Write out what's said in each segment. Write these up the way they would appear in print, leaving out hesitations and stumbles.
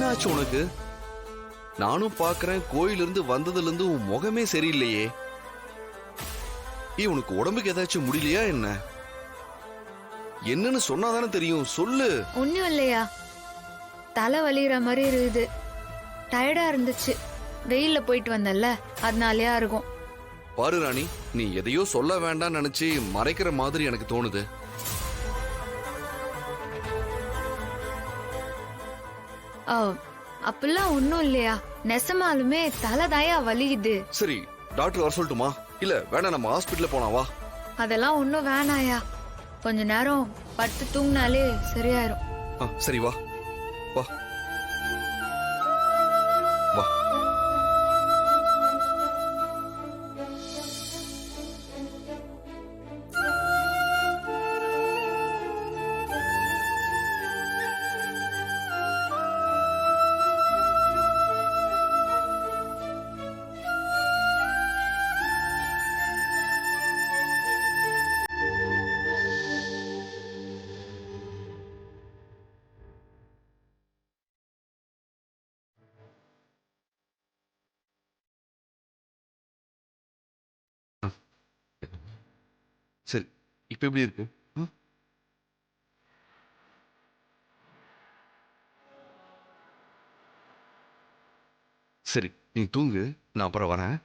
ஆச்சு உனக்கு? நானும் பாக்குறேன், கோயிலிருந்து வந்ததுல இருந்து உன் முகமே சரியில்லையே. உனக்கு உடம்புக்கு ஏதாச்சும் முடியலையா என்ன? என்னன்னு சொன்னாதானே தெரியும், சொல்லு. ஒண்ணும் இல்லையா, தலை வலிகிற மாதிரி இருக்குது. டயர்டா இருந்துச்சு, வெயில்ல போயிட்டு வந்தல்ல, அதனாலயா இருக்கும். பாரு ராணி, நீ எதையோ சொல்ல வேண்டாம்னு நினைச்சு மறைக்கிற மாதிரி எனக்கு தோணுது. அப்படிலாம் ஒண்ணும் இல்லையா, நெசமாலுமே தலைதாயா வலிக்குது. சரி, டாக்டர் வர சொல்லட்டுமா? இல்ல வேணா நம்ம ஹாஸ்பிட்டல் போனாவா? அதெல்லாம் ஒண்ணும் வேணாயா, கொஞ்ச நேரம் படுத்து தூங்கினாலே சரியாயிரும். சரி வா வா வா. சரி, இப்ப எப்படி இருக்கு? சரி, நீ தூங்கு, நான் அப்புறம் வரேன்.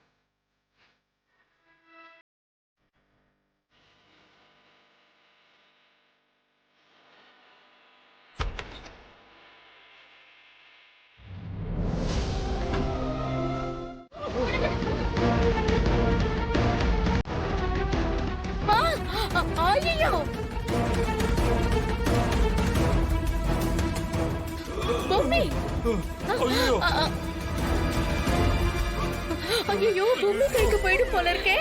ஐயோ, பொம்மை கைக்கு போயிடு போல இருக்கே.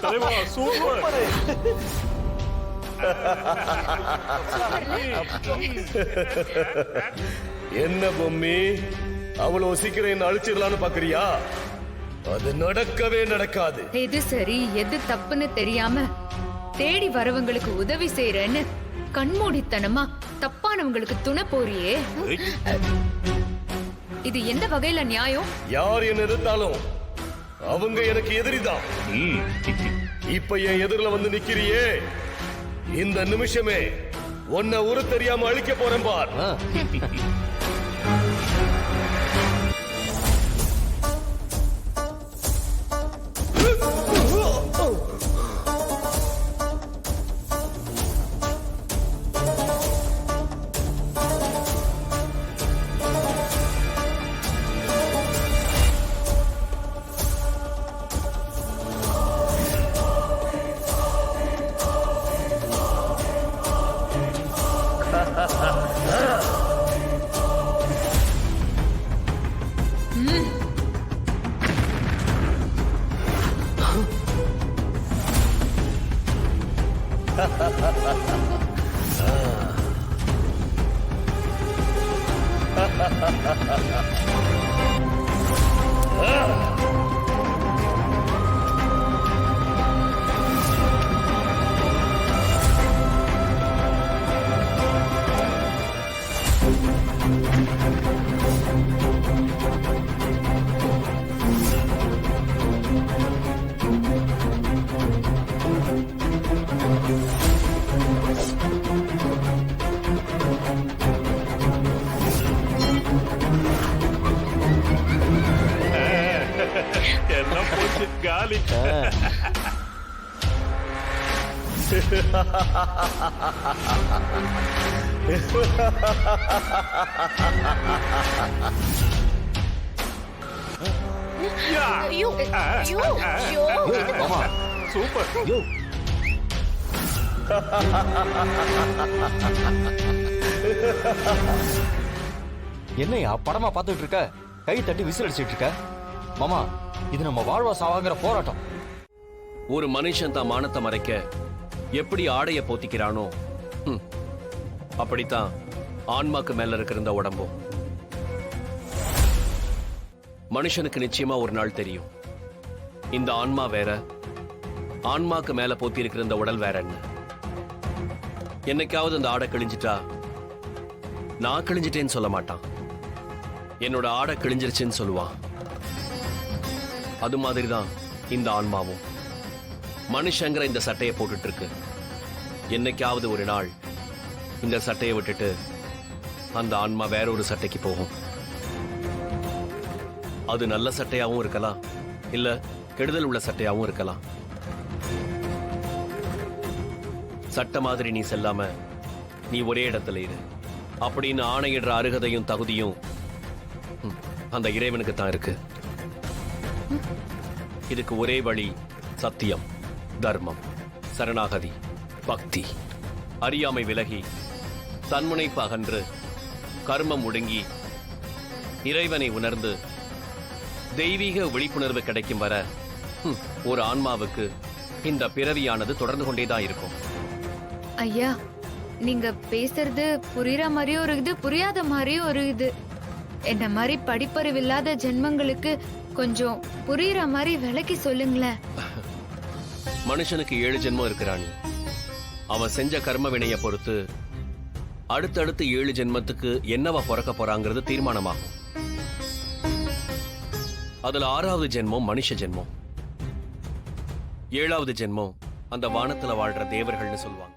தலைவா சூப்பர். என்ன பொம்மி, அவ்வளவு சீக்கிரம் என்ன அழிச்சிடலான்னு பாக்குறியா? அது நடக்கவே நடக்காது. எது சரி எது தப்புன்னு தெரியாம தேடி வரவங்களுக்கு உதவி செய்யறேன்னு கண்மூடித்தனமா தப்பானவங்களுக்கு துணை போறியே, இது எந்த வகையில நியாயம்? யார் என்ன எதிர்த்தாலும் அவங்க எனக்கு எதிரிதான். இப்ப என் எதிரில வந்து நிக்கிறியே, இந்த நிமிஷமே உன்னை உரு தெரியாம அழிக்க போறேன் பார். எல்லாம் போச்சு காலி. சூப்பர். என்னையா படமா பார்த்துட்டு இருக்க, கை தட்டி விசில் அடிச்சிட்டு இருக்க? மாமா, இது நம்ம வாழ்வா சாவாங்கிற போராட்டம். ஒரு மனுஷன் தான் மானத்தை மறைக்க எப்படி ஆடைய போத்திக்கிறானோ, அப்படித்தான் ஆன்மாக்கு மேல இருக்கிற இந்த உடம்பும். மனுஷனுக்கு நிச்சயமா ஒரு நாள் தெரியும் இந்த ஆன்மா வேற, ஆன்மாக்கு மேல போத்தி இருக்கிற இந்த உடல் வேற என்ன. என்னைக்காவது அந்த ஆடை கிழிஞ்சிட்டா நான் கிழிஞ்சிட்டேன்னு சொல்ல மாட்டான், என்னோட ஆடை கிழிஞ்சிருச்சுன்னு சொல்லுவான். அது மாதிரிதான் இந்த ஆன்மாவும் மனுஷங்கிற இந்த சட்டையை போட்டுட்டு இருக்கு. என்னைக்காவது ஒரு நாள் இந்த சட்டையை விட்டுட்டு அந்த ஆன்மா வேற ஒரு சட்டைக்கு போகும். அது நல்ல சட்டையாவும் இருக்கலாம், இல்ல கெடுதல் உள்ள சட்டையாவும் இருக்கலாம். சட்ட மாதிரி நீ செல்லாம நீ ஒரே இடத்துல இரு அப்படின்னு ஆணையிடுற அருகதையும் தகுதியும் அந்த இறைவனுக்கு தான் இருக்கு. இதுக்கு ஒரே வழி சத்தியம், தர்மம், சரணாகதி, பக்தி. அறியாமை விலகி தன்முனைப்பு அகன்று கர்மம் ஒடுங்கி இறைவனை உணர்ந்து தெய்வீக விழிப்புணர்வு கிடைக்கும் வர ஒரு ஆன்மாவுக்கு இந்த பிறவியானது தொடர்ந்து கொண்டேதான் இருக்கும். ஐயா, நீங்க பேசுறது புரியுற மாதிரியும் இருக்குது, புரியாத மாதிரியும் இருக்குது. என்ன மாதிரி படிப்பறிவு இல்லாத ஜென்மங்களுக்கு கொஞ்சம் புரியுற மாதிரி விளக்கி சொல்லுங்களேன். மனுஷனுக்கு 7 ஜென்மம் இருக்கிறானி. அவன் செஞ்ச கர்ம வினையை பொறுத்து அடுத்தடுத்து 7 ஜென்மத்துக்கு என்னவா பிறக்க போறாங்கிறது தீர்மானமாகும். அதுல 6வது ஜென்மம் மனுஷ ஜென்மம், 7வது ஜென்மம் அந்த வானத்துல வாழ்ற தேவர்கள்னு சொல்லுவாங்க.